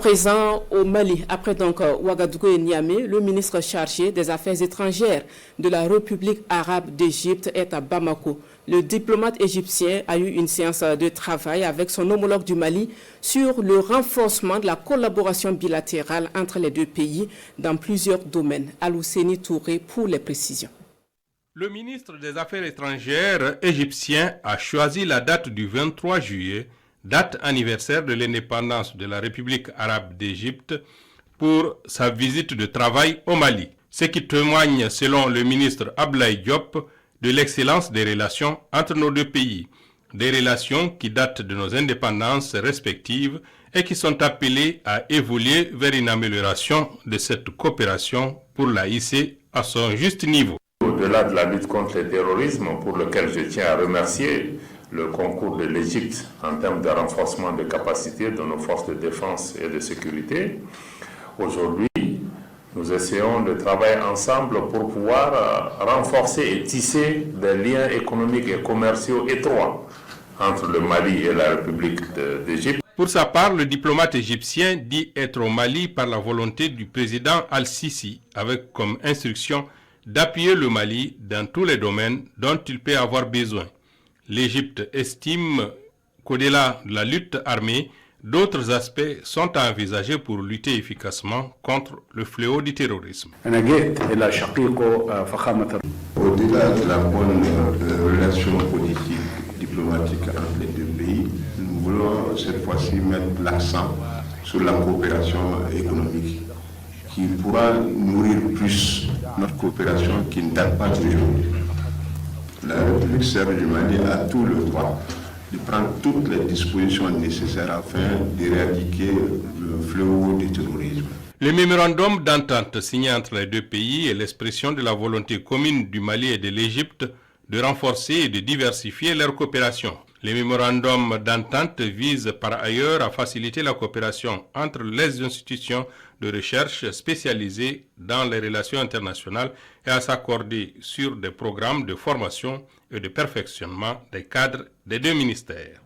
présent au Mali, après donc Ouagadougou et Niamey, le ministre chargé des Affaires étrangères de la République arabe d'Égypte est à Bamako. Le diplomate égyptien a eu une séance de travail avec son homologue du Mali sur le renforcement de la collaboration bilatérale entre les deux pays dans plusieurs domaines. Alouseni Touré pour les précisions. Le ministre des Affaires étrangères égyptien a choisi la date du 23 juillet, date anniversaire de l'indépendance de la République arabe d'Égypte, pour sa visite de travail au Mali. Ce qui témoigne, selon le ministre Abdoulaye Diop, de l'excellence des relations entre nos deux pays. Des relations qui datent de nos indépendances respectives et qui sont appelées à évoluer vers une amélioration de cette coopération pour la hisser à son juste niveau. Au-delà de la lutte contre le terrorisme, pour lequel je tiens à remercier le concours de l'Égypte en termes de renforcement de capacités de nos forces de défense et de sécurité, aujourd'hui, nous essayons de travailler ensemble pour pouvoir renforcer et tisser des liens économiques et commerciaux étroits entre le Mali et la République d'Égypte. Pour sa part, le diplomate égyptien dit être au Mali par la volonté du président Al-Sisi, avec comme instruction d'appuyer le Mali dans tous les domaines dont il peut avoir besoin. L'Égypte estime qu'au-delà de la lutte armée, d'autres aspects sont à envisager pour lutter efficacement contre le fléau du terrorisme. Au-delà de la bonne relation politique, diplomatique entre les deux pays, nous voulons cette fois-ci mettre l'accent sur la coopération économique qui pourra nourrir plus notre coopération qui ne date pas d'aujourd'hui. La République serbe du Mali a tout le droit de prendre toutes les dispositions nécessaires afin d'éradiquer le fléau du terrorisme. Le mémorandum d'entente signé entre les deux pays est l'expression de la volonté commune du Mali et de l'Égypte de renforcer et de diversifier leur coopération. Le mémorandum d'entente vise par ailleurs à faciliter la coopération entre les institutions de recherche spécialisées dans les relations internationales et à s'accorder sur des programmes de formation et de perfectionnement des cadres des deux ministères.